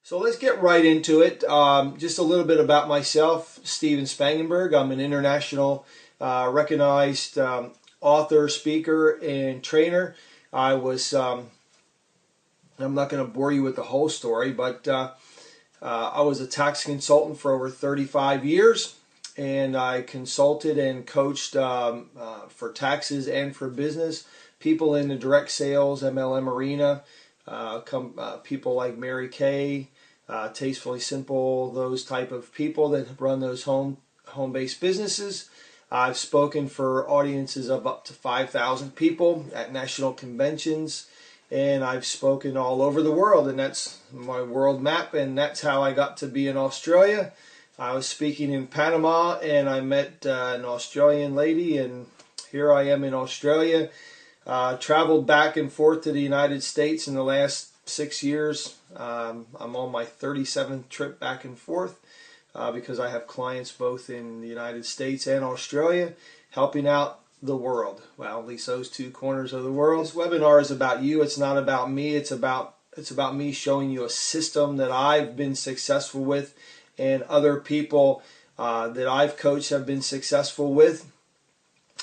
So let's get right into it. Just a little bit about myself, Steven Spangenberg. I'm an international recognized author, speaker, and trainer. I'm not going to bore you with the whole story, but I was a tax consultant for over 35 years, and I consulted and coached for taxes and for business people in the direct sales MLM arena. People like Mary Kay, Tastefully Simple, those type of people that run those home-based businesses. I've spoken for audiences of up to 5,000 people at national conventions, and I've spoken all over the world, and that's my world map, and that's how I got to be in Australia. I was speaking in Panama, and I met an Australian lady, and here I am in Australia. Traveled back and forth to the United States in the last 6 years. I'm on my 37th trip back and forth because I have clients both in the United States and Australia helping out the world. Well, at least those two corners of the world. This webinar is about you. It's not about me. It's about me showing you a system that I've been successful with and other people that I've coached have been successful with.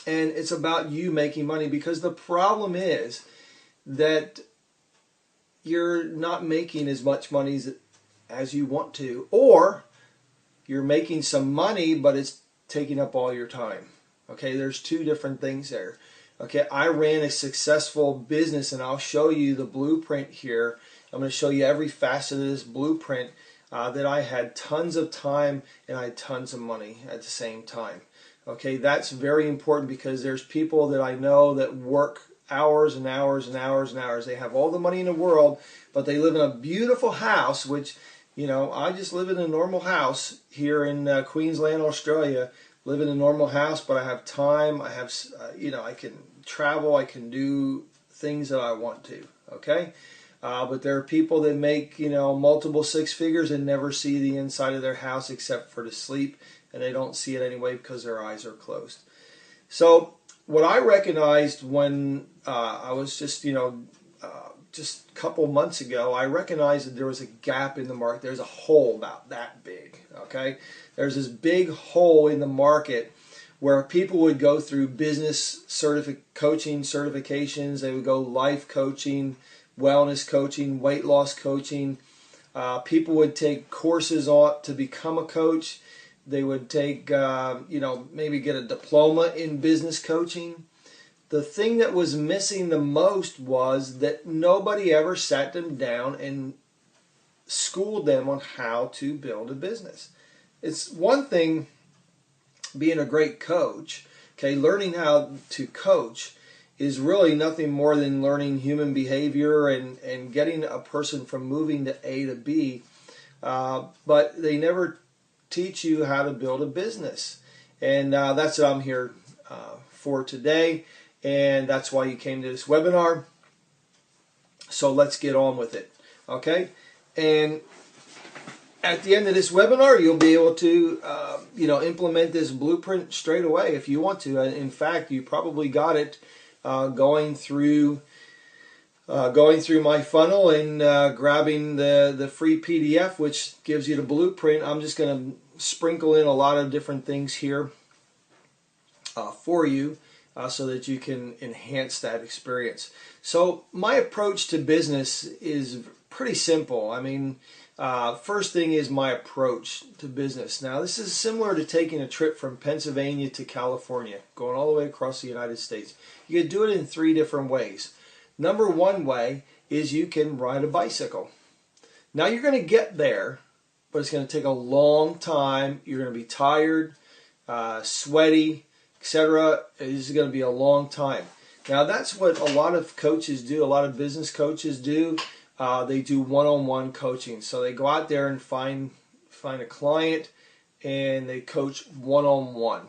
And it's about you making money, because the problem is that you're not making as much money as you want to, or you're making some money but it's taking up all your time. Okay, there's two different things there. Okay, I ran a successful business, and I'll show you the blueprint here. I'm going to show you every facet of this blueprint that I had tons of time and I had tons of money at the same time. Okay, that's very important, because there's people that I know that work hours and hours and hours and hours. They have all the money in the world, but they live in a beautiful house, which, you know, I just live in a normal house here in Queensland, Australia. Live in a normal house, but I have time. I have, I can travel. I can do things that I want to. Okay, but there are people that make, multiple six figures and never see the inside of their house except for to sleep, and they don't see it anyway because their eyes are closed. So what I recognized when I was just a couple months ago, I recognized that there was a gap in the market. There's a hole about that big. Okay, there's this big hole in the market where people would go through business coaching certifications. They would go life coaching, wellness coaching, weight loss coaching. People would take courses on to become a coach. They would take, maybe get a diploma in business coaching. The thing that was missing the most was that nobody ever sat them down and schooled them on how to build a business. It's one thing being a great coach. Okay, learning how to coach is really nothing more than learning human behavior and getting a person from moving to A to B. But they never teach you how to build a business. And that's what I'm here for today. And that's why you came to this webinar. So let's get on with it. Okay? And at the end of this webinar, you'll be able to implement this blueprint straight away if you want to. In fact, you probably got it going through my funnel and grabbing the free PDF, which gives you the blueprint. I'm just going to sprinkle in a lot of different things here for you so that you can enhance that experience. So my approach to business is pretty simple. I mean, first thing is my approach to business. Now, this is similar to taking a trip from Pennsylvania to California, going all the way across the United States. You can do it in three different ways. Number one way is you can ride a bicycle. Now, you're going to get there, but it's going to take a long time. You're going to be tired, sweaty, etc. This is going to be a long time. Now, that's what a lot of coaches do. A lot of business coaches do. They do one-on-one coaching. So they go out there and find a client, and they coach one-on-one.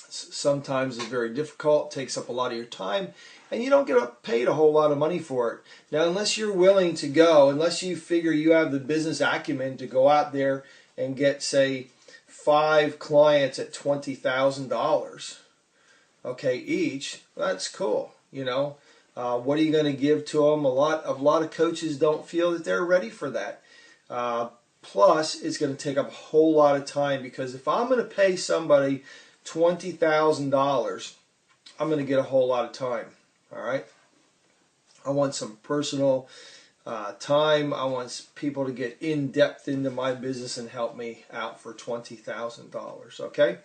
Sometimes it's very difficult, takes up a lot of your time, and you don't get paid a whole lot of money for it. Now, unless you're willing to go, unless you figure you have the business acumen to go out there and get, say, 5 clients at $20,000, okay, each, that's cool. What are you going to give to them? A lot of coaches don't feel that they're ready for that. Plus, it's going to take up a whole lot of time, because if I'm going to pay somebody $20,000, I'm going to get a whole lot of time. All right. I want some personal time. I want people to get in depth into my business and help me out for $20,000. Okay.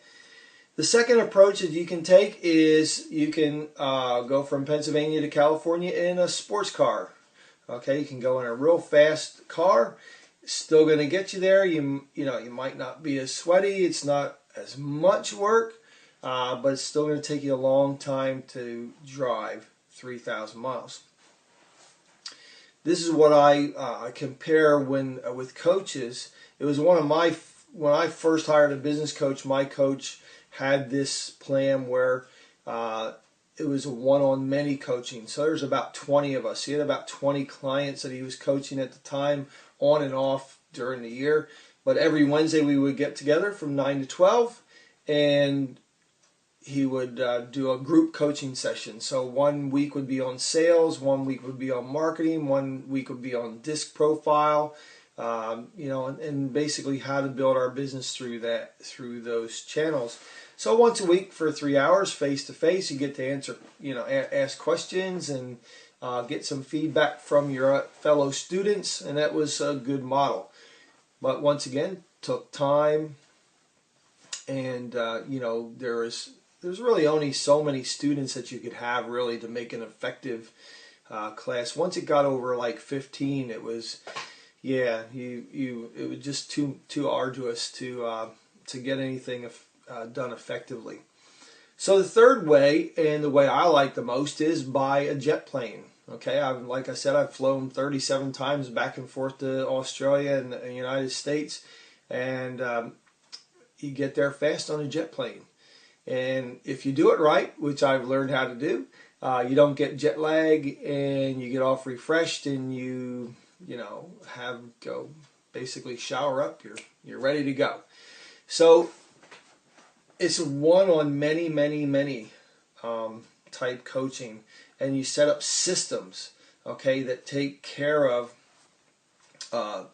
The second approach that you can take is you can go from Pennsylvania to California in a sports car. Okay, you can go in a real fast car. It's still going to get you there. You might not be as sweaty. It's not as much work, but it's still going to take you a long time to drive 3,000 miles. This is what I compare with coaches. It was when I first hired a business coach, my coach had this plan where it was a one-on-many coaching. So there's about 20 of us. He had about 20 clients that he was coaching at the time, on and off during the year. But every Wednesday we would get together from 9 to 12, and he would do a group coaching session. So 1 week would be on sales, 1 week would be on marketing, 1 week would be on disc profile, and basically how to build our business through those channels. So once a week for 3 hours, face to face, you get to answer, ask questions and get some feedback from your fellow students, and that was a good model. But once again, took time, and there's really only so many students that you could have really to make an effective class. Once it got over like 15, it was, it was just too arduous to get anything done effectively. So the third way, and the way I like the most, is by a jet plane. Okay, like I said, I've flown 37 times back and forth to Australia and the United States, and you get there fast on a jet plane. And if you do it right, which I've learned how to do, you don't get jet lag, and you get off refreshed, and you go basically shower up. You're ready to go. So it's one on many type coaching, and you set up systems, okay, that take care of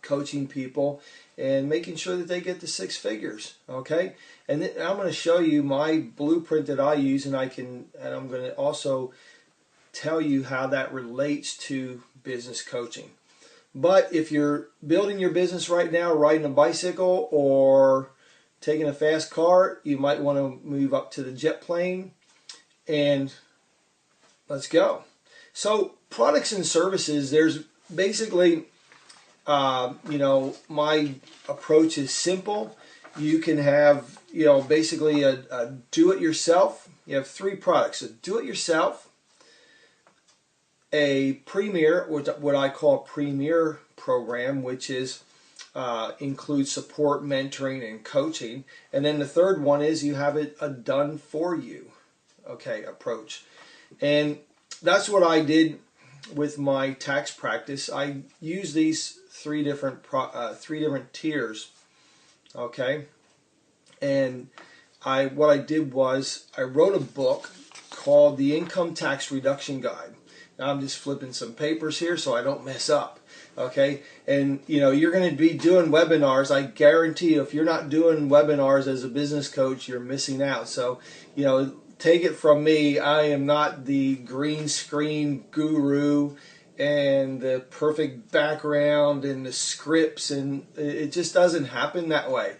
coaching people and making sure that they get to six figures, okay. And then I'm going to show you my blueprint that I use, and I'm going to also tell you how that relates to business coaching. But if you're building your business right now, riding a bicycle or taking a fast car, you might want to move up to the jet plane, and let's go. So products and services, there's basically, my approach is simple. You can have, basically a do-it-yourself. You have three products: a do-it-yourself, a premier, what I call a premier program, which is includes support, mentoring, and coaching. And then the third one is you have a done for you, okay, approach. And that's what I did with my tax practice. I use these three different tiers, okay. And what I did was I wrote a book called The Income Tax Reduction Guide. Now I'm just flipping some papers here so I don't mess up, okay. And you're going to be doing webinars. I guarantee you, if you're not doing webinars as a business coach, you're missing out. So take it from me, I am not the green screen guru and the perfect background and the scripts, and it just doesn't happen that way.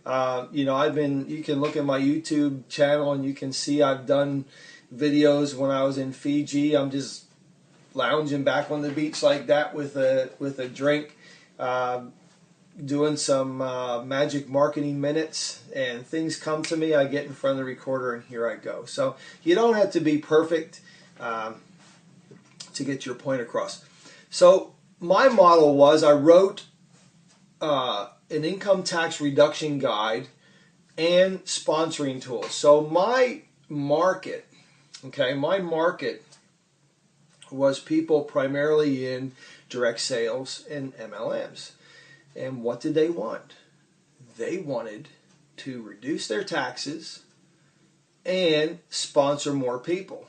You can look at my YouTube channel and you can see I've done videos when I was in Fiji. I'm just lounging back on the beach like that with a drink, doing some magic marketing minutes, and things come to me. I get in front of the recorder and here I go. So you don't have to be perfect to get your point across. So my model was I wrote an income tax reduction guide and sponsoring tools. So my market was people primarily in direct sales and MLMs. And what did they want? They wanted to reduce their taxes and sponsor more people.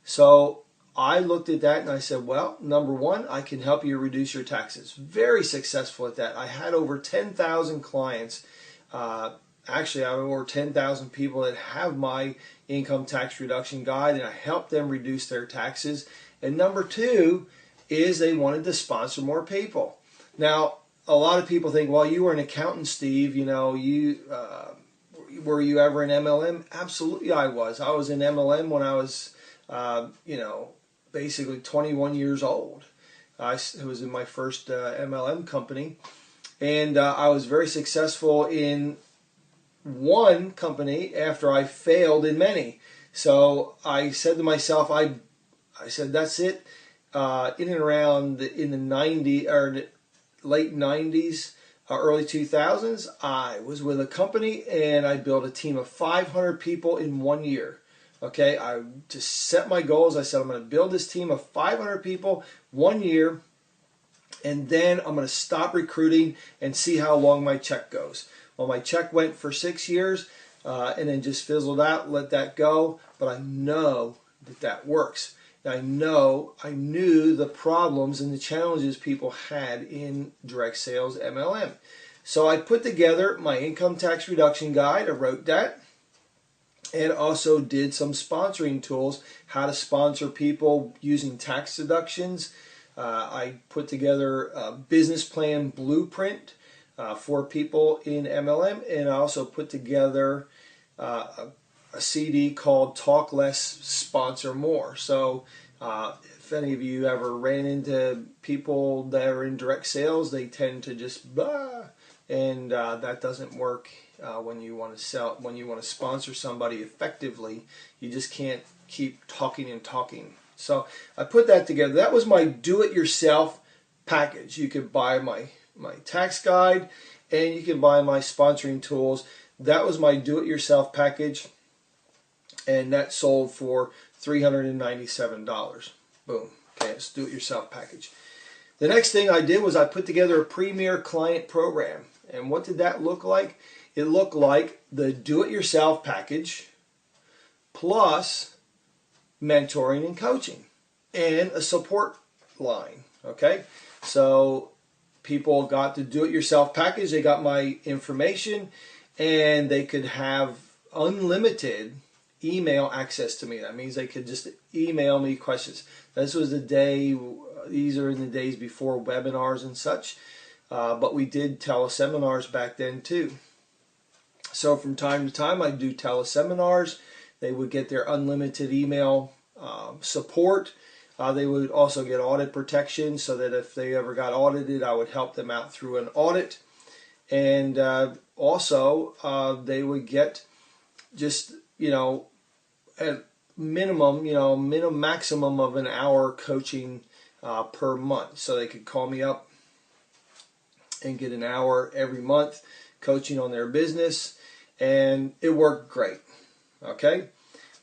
So I looked at that and I said, well, number one, I can help you reduce your taxes. Very successful at that. I had over 10,000 clients. Actually, I have over 10,000 people that have my income tax reduction guide, and I help them reduce their taxes. And number two is they wanted to sponsor more people. Now, a lot of people think, well, you were an accountant, Steve. You know, were you ever in MLM? Absolutely, I was. I was in MLM when I was, basically 21 years old. I was in my first MLM company, and I was very successful in one company after I failed in many. So I said to myself, I said, that's it. In and around in the 90s or late 90s, early 2000s, I was with a company and I built a team of 500 people in 1 year. Okay, I just set my goals. I said, I'm going to build this team of 500 people 1 year, and then I'm going to stop recruiting and see how long my check goes. Well, my check went for 6 years and then just fizzled out, let that go. But I know that works. I knew the problems and the challenges people had in direct sales MLM. So I put together my income tax reduction guide. I wrote that, and also did some sponsoring tools, how to sponsor people using tax deductions. I put together a business plan blueprint for people in MLM, and I also put together a CD called Talk Less, Sponsor More. So if any of you ever ran into people that are in direct sales, they tend to just blah, and that doesn't work when you want to sell. When you want to sponsor somebody effectively, you just can't keep talking and talking. So I put that together. That was my do-it-yourself package. You could buy my tax guide, and you can buy my sponsoring tools. That was my do-it-yourself package, and that sold for $397. Boom. Okay, it's do-it-yourself package. The next thing I did was I put together a premier client program. And what did that look like? It looked like the do-it-yourself package plus mentoring and coaching and a support line. Okay, so people got the do-it-yourself package. They got my information, and they could have unlimited email access to me. That means they could just email me questions. These are in the days before webinars and such, but we did teleseminars back then too. So from time to time I do teleseminars. They would get their unlimited email support. They would also get audit protection, so that if they ever got audited, I would help them out through an audit. And also they would get just, at maximum of an hour coaching per month. So they could call me up and get an hour every month coaching on their business, and it worked great. Okay.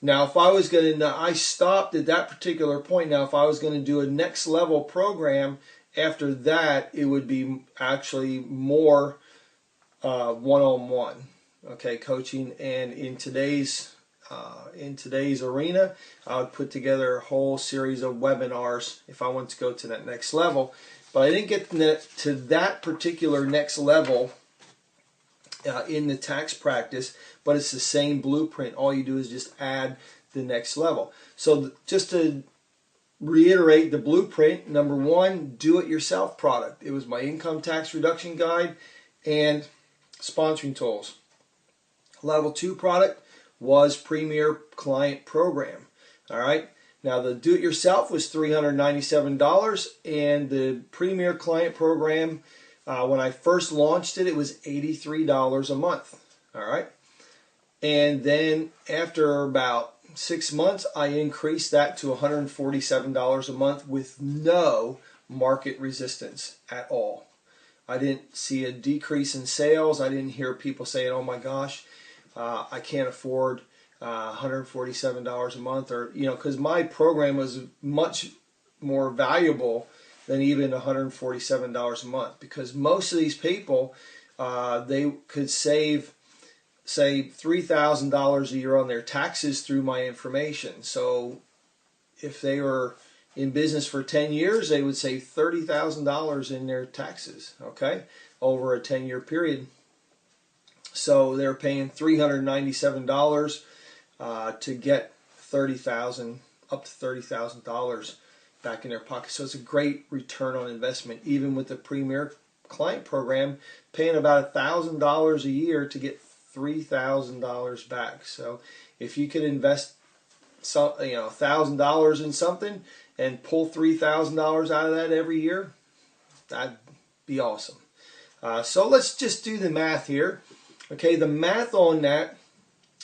Now, if I was going to, I stopped at that particular point. Now, if I was going to do a next level program after that, it would be actually more one-on-one, okay, coaching. And in today's arena, I would put together a whole series of webinars if I wanted to go to that next level. But I didn't get to that particular next level in the tax practice, but it's the same blueprint. All you do is just add the next level. So just to reiterate the blueprint, number one, do-it-yourself product. It was my income tax reduction guide and sponsoring tools. Level 2 product was Premier Client Program. All right. Now the do-it-yourself was $397, and the Premier Client Program, when I first launched it, it was $83 a month. All right. And then after about 6 months, I increased that to $147 a month with no market resistance at all. I didn't see a decrease in sales. I didn't hear people saying, oh my gosh, I can't afford $147 a month, or, because my program was much more valuable than even $147 a month, because most of these people, they could save, say, $3,000 a year on their taxes through my information. So if they were in business for 10 years, they would save $30,000 in their taxes, okay, over a 10-year period. So they're paying $397 to get $30,000, up to $30,000 back in their pocket. So it's a great return on investment, even with the Premier Client Program, paying about $1,000 a year to get $3,000 back. So if you can invest some, $1,000 in something and pull $3,000 out of that every year, that'd be awesome. So let's just do the math here. Okay, the math on that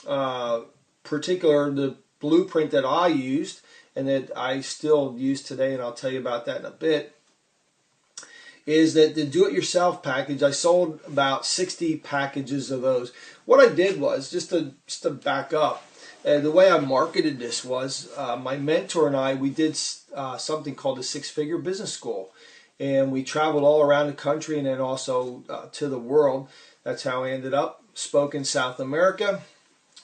the blueprint that I used and that I still use today, and I'll tell you about that in a bit, is that the do-it-yourself package, I sold about 60 packages of those. What I did was, just to back up, the way I marketed this was, my mentor and I, we did something called the Six-Figure Business School. And we traveled all around the country and then also to the world. That's how I ended up. Spoke in South America.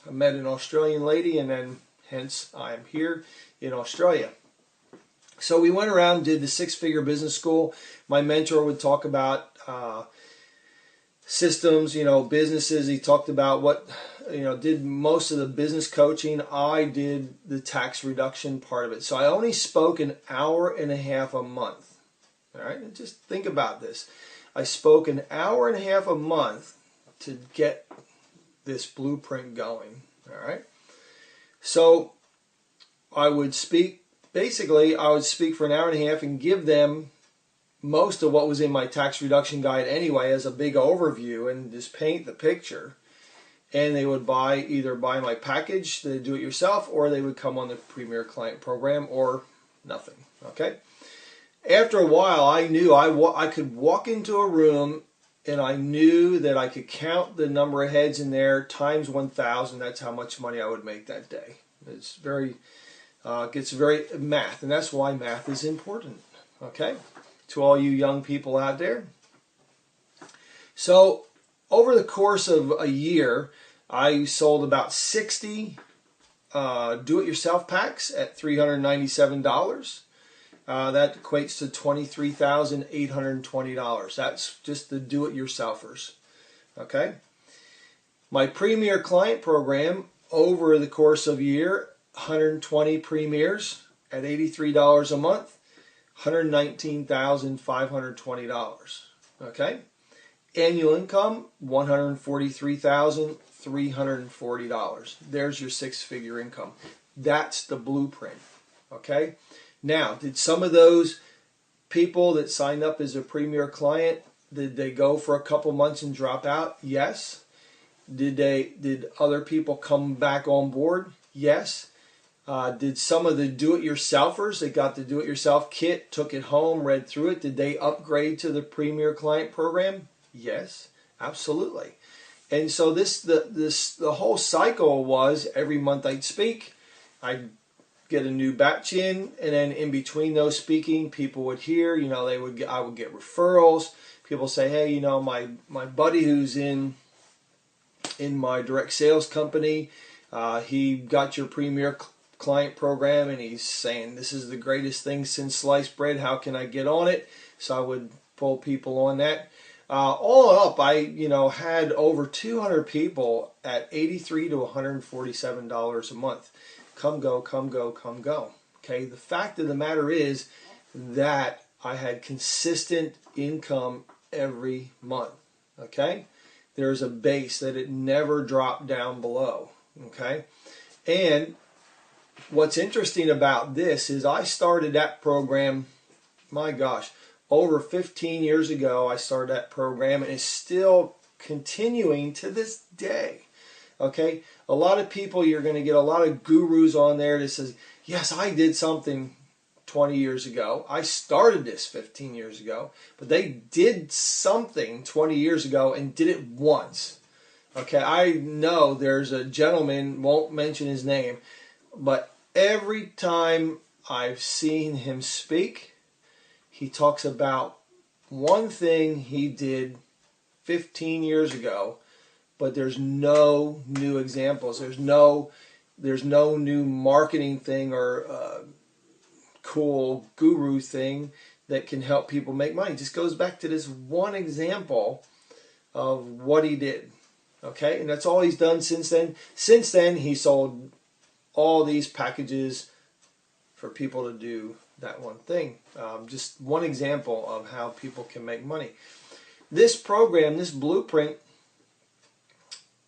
I met an Australian lady, and then hence I am here in Australia. So we went around and did the Six-Figure Business School. My mentor would talk about systems, businesses. He talked about did most of the business coaching. I did the tax reduction part of it. So I only spoke an hour and a half a month. All right, and just think about this. I spoke an hour and a half a month to get this blueprint going. All right, so I would speak. Basically, I would speak for an hour and a half and give them most of what was in my tax reduction guide anyway as a big overview and just paint the picture. And they would either buy my package, the do-it-yourself, or they would come on the Premier Client Program, or nothing. Okay. After a while, I knew I could walk into a room and I knew that I could count the number of heads in there times 1,000. That's how much money I would make that day. It's gets very math, and that's why math is important. Okay, to all you young people out there. So over the course of a year, I sold about 60 do-it-yourself packs at $397. That equates to $23,820. That's just the do-it-yourselfers. Okay. My Premier Client Program, over the course of a year, 120 premiers at $83 a month, $119,520. Okay. Annual income, $143,340. There's your six-figure income. That's the blueprint. Okay. Now, did some of those people that signed up as a Premier client, did they go for a couple months and drop out? Yes. Did other people come back on board? Yes. Did some of the do-it-yourselfers that got the do-it-yourself kit, took it home, read through it, did they upgrade to the Premier Client Program? Yes, absolutely. And so the whole cycle was every month I'd speak, I'd get a new batch in, and then in between those speaking, people would hear, I would get referrals. People say, hey, my buddy who's in my direct sales company, he got your Premier Client Program, and he's saying this is the greatest thing since sliced bread. How can I get on it? So I would pull people on that. All up, I had over 200 people at $83 to $147 a month. Come go, come go, come go. Okay, the fact of the matter is that I had consistent income every month. Okay, there's a base that it never dropped down below. Okay, and what's interesting about this is I started that program, my gosh, over 15 years ago. I started that program, and it's still continuing to this day. Okay, a lot of people, you're going to get a lot of gurus on there that says, yes, I did something 20 years ago. I started this 15 years ago, but they did something 20 years ago and did it once. Okay, I know there's a gentleman, won't mention his name, but every time I've seen him speak, he talks about one thing he did 15 years ago, but there's no new examples. There's no new marketing thing or cool guru thing that can help people make money. It just goes back to this one example of what he did. Okay, and that's all he's done since then. Since then, he sold all these packages for people to do that one thing. Just one example of how people can make money. This program, this blueprint,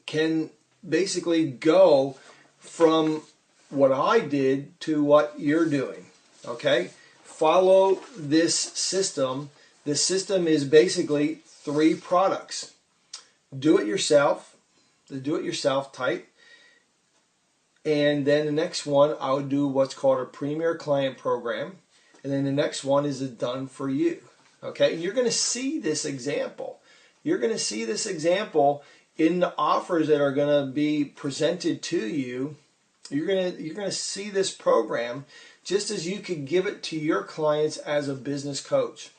can basically go from what I did to what you're doing. Okay? Follow this system. This system is basically 3 products. Do it yourself, the do it yourself type. And then the next one, I would do what's called a Premier Client Program. And then the next one is a Done For You. Okay? And you're going to see this example. You're going to see this example in the offers that are going to be presented to you. You're going to see this program just as you could give it to your clients as a business coach.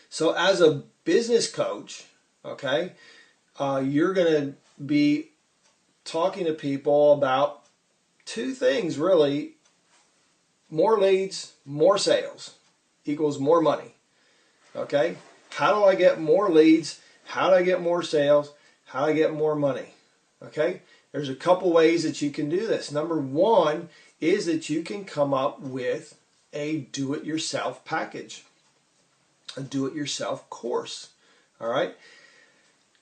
So as a business coach, okay, you're going to be talking to people about 2 things really. More leads, more sales equals more money. Okay? How do I get more leads? How do I get more sales? How do I get more money? Okay? There's a couple ways that you can do this. Number 1 is that you can come up with a do-it-yourself package, a do-it-yourself course. All right?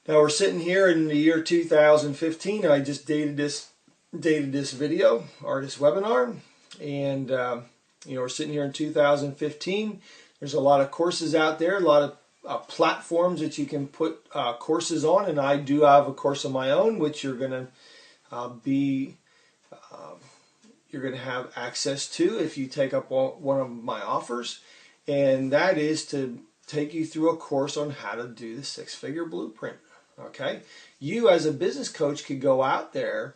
Now we're sitting here in the year 2015. I just dated this video or this webinar, and we're sitting here in 2015. There's a lot of courses out there, a lot of platforms that you can put courses on, and I do have a course of my own, which you're going to have access to if you take up one of my offers, and that is to take you through a course on how to do the 6-figure blueprint. Okay, you as a business coach could go out there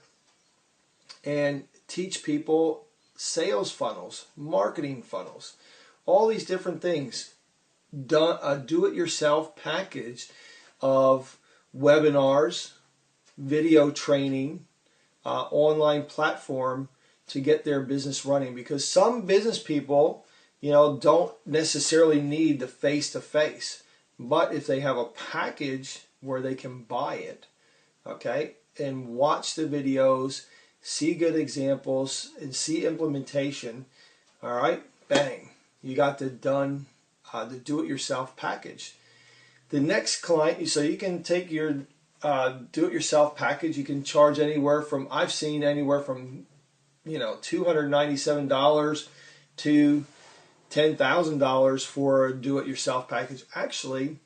and teach people sales funnels, marketing funnels, all these different things. A do-it-yourself package of webinars, video training, online platform to get their business running. Because some business people, don't necessarily need the face-to-face, but if they have a package where they can buy it, okay, and watch the videos, see good examples, and see implementation, all right, bang, you got the do-it-yourself package. The next client, so you can take your do-it-yourself package, you can charge anywhere from, I've seen anywhere from, $297 to $10,000 for a do-it-yourself package. Actually,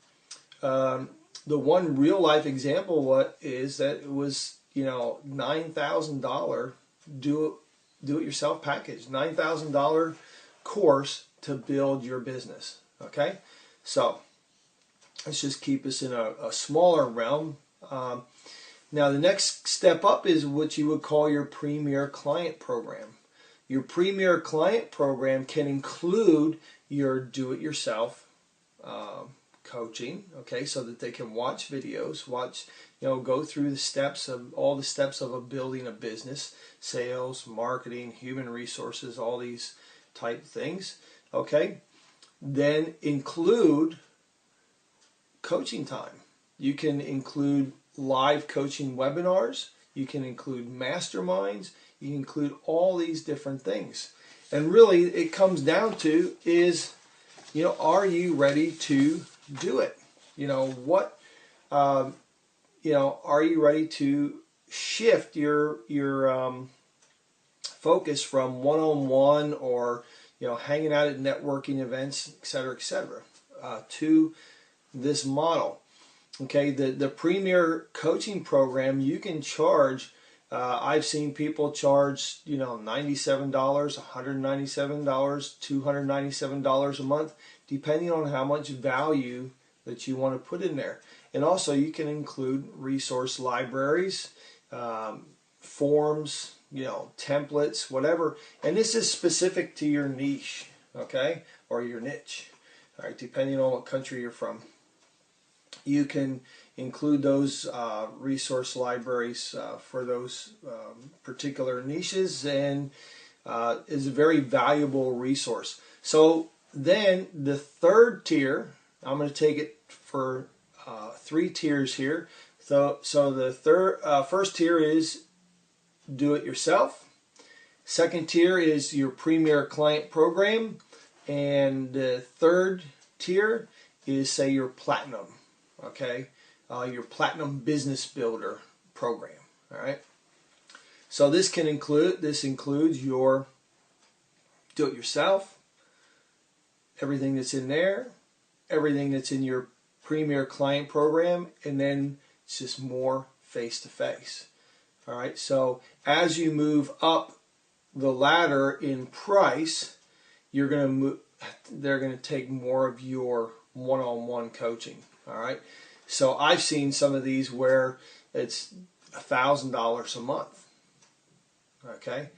the one real life example is that it was $9,000 do-it-yourself package, $9,000 course to build your business. Okay, so let's just keep us in a smaller realm. Now the next step up is what you would call your Premier Client Program. Your Premier Client Program can include your do-it-yourself coaching, okay, so that they can watch videos, go through all the steps of building a business, sales, marketing, human resources, all these type things, okay. Then include coaching time. You can include live coaching webinars, you can include masterminds, you can include all these different things. And really it comes down to is, are you ready to do it? Are you ready to shift your focus from one-on-one or hanging out at networking events, etc., to this model? Okay, the Premier Coaching Program, you can charge. I've seen people charge $97, $197, $297 a month, depending on how much value that you want to put in there. And also you can include resource libraries, forms, templates, whatever. And this is specific to your niche, okay, or your niche, all right, depending on what country you're from. You can include those resource libraries for those particular niches, and is a very valuable resource. So then the third tier, I'm going to take it for 3 tiers here. So the first tier is do it yourself. Second tier is your Premier Client Program, and the third tier is, say, your Platinum, okay, your Platinum Business Builder program. All right. So this includes your do-it-yourself, everything that's in there, everything that's in your Premier Client Program, and then it's just more face-to-face. All right. So as you move up the ladder in price, they're going to take more of your one-on-one coaching. All right. So I've seen some of these where it's $1,000 a month. Okay,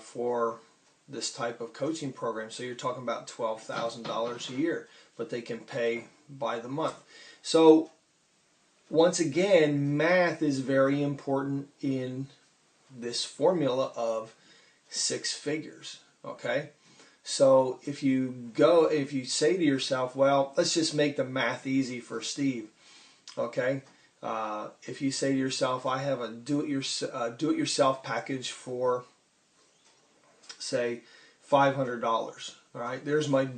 for this type of coaching program. So you're talking about $12,000 a year, but they can pay by the month. So once again, math is very important in this formula of 6 figures. Okay, so if you say to yourself, well, let's just make the math easy for Steve. Okay, if you say to yourself, I have a do-it-yourself package for, say, $500. All right, there's my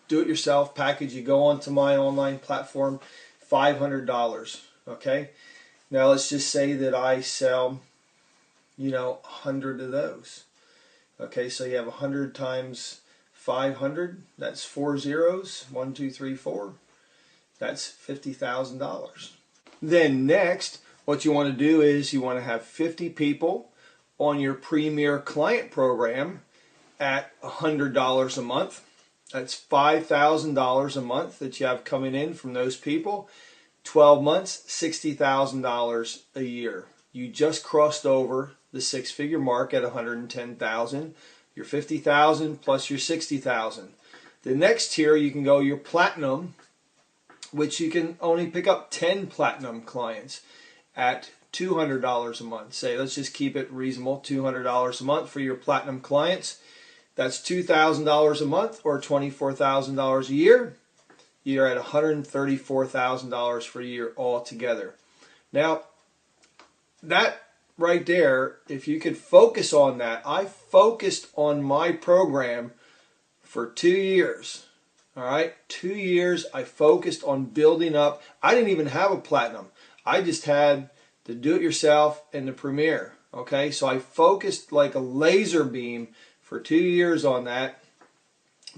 do-it-yourself package. You go onto my online platform, $500. Okay, now let's just say that I sell, 100 of those. Okay, so you have 100 times 500. That's 4 zeros. 1, 2, 3, 4. That's $50,000. Then next, what you want to do is you want to have 50 people on your Premier Client Program at $100 a month. That's $5,000 a month that you have coming in from those people. 12 months, $60,000 a year. You just crossed over the 6-figure mark at $110,000. Your $50,000 plus your $60,000. The next tier, you can go your Platinum, which you can only pick up 10 Platinum clients at $200 a month. Say, let's just keep it reasonable, $200 a month for your Platinum clients. That's $2,000 a month or $24,000 a year. You're at $134,000 for a year altogether. Now, that right there, if you could focus on that, I focused on my program for 2 years. All right, 2 years I focused on building up. I didn't even have a Platinum. I just had the do-it-yourself and the Premier. Okay, so I focused like a laser beam for 2 years on that,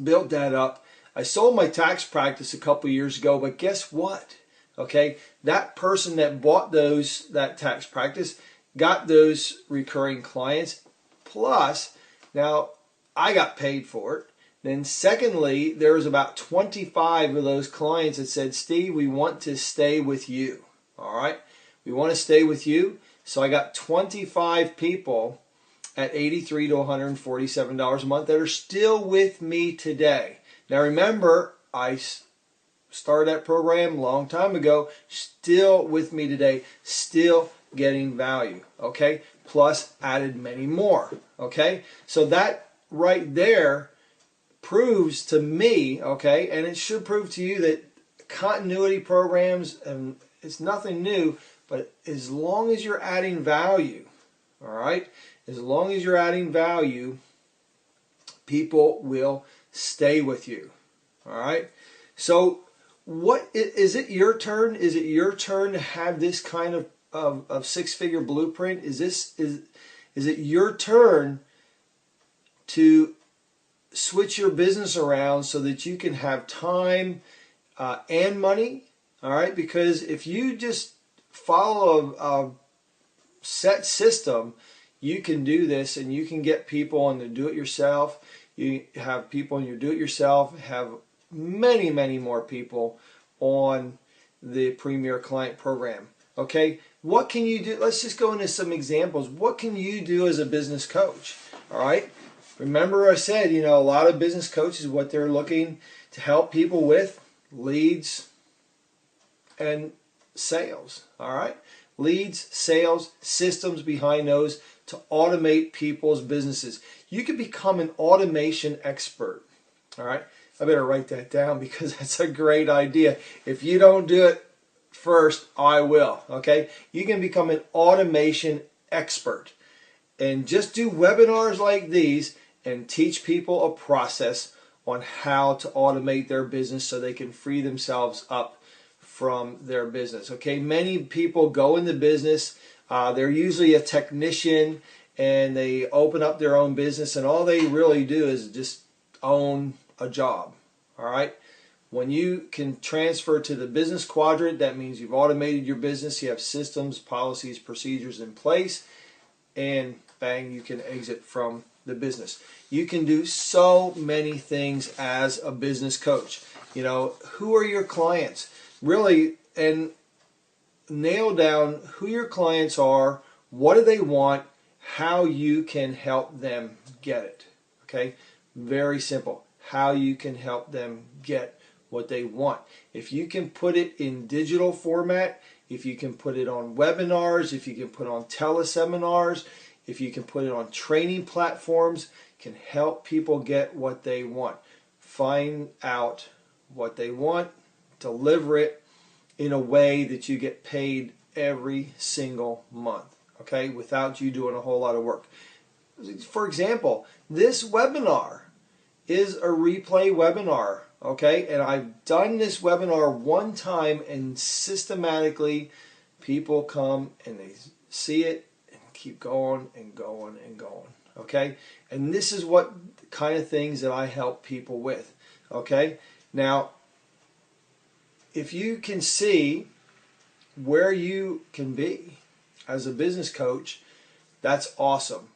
built that up. I sold my tax practice a couple years ago, but guess what? Okay, that person that bought that tax practice got those recurring clients, plus now I got paid for it. Then secondly, there was about 25 of those clients that said, Steve, we want to stay with you. All right, we want to stay with you. So I got 25 people at $83 to $147 a month that are still with me today. Now remember, I started that program a long time ago, still with me today, still getting value, okay? Plus added many more, okay? So that right there proves to me, okay, and it should prove to you that continuity programs, and it's nothing new, but as long as you're adding value, all right, as long as you're adding value, people will stay with you, all right? So what is it your turn? Is it your turn to have this kind of 6-figure blueprint? Is it your turn to switch your business around so that you can have time and money? All right, because if you just follow a set system, you can do this, and you can get people on the do-it-yourself. You have people on your do-it-yourself, have many, many more people on the Premier Client Program. Okay, what can you do? Let's just go into some examples. What can you do as a business coach? All right, remember I said, a lot of business coaches, what they're looking to help people with leads and sales. All right, leads, sales, systems behind those to automate people's businesses. You can become an automation expert. All right, I better write that down because that's a great idea. If you don't do it first, I will. Okay, you can become an automation expert and just do webinars like these and teach people a process on how to automate their business so they can free themselves up from their business. Okay, many people go into business, they're usually a technician, and they open up their own business, and all they really do is just own a job. All right, when you can transfer to the business quadrant, that means you've automated your business, you have systems, policies, procedures in place, and bang, you can exit from the business. You can do so many things as a business coach. You know, who are your clients? Really, and nail down who your clients are, what do they want, how you can help them get it. Okay? Very simple. How you can help them get what they want. If you can put it in digital format, if you can put it on webinars, if you can put it on teleseminars, if you can put it on training platforms, can help people get what they want. Find out what they want, deliver it in a way that you get paid every single month, okay, without you doing a whole lot of work. For example, this webinar is a replay webinar, okay, and I've done this webinar one time, and systematically people come and they see it and keep going and going and going, okay, and this is what kind of things that I help people with. Okay, now if you can see where you can be as a business coach, that's awesome.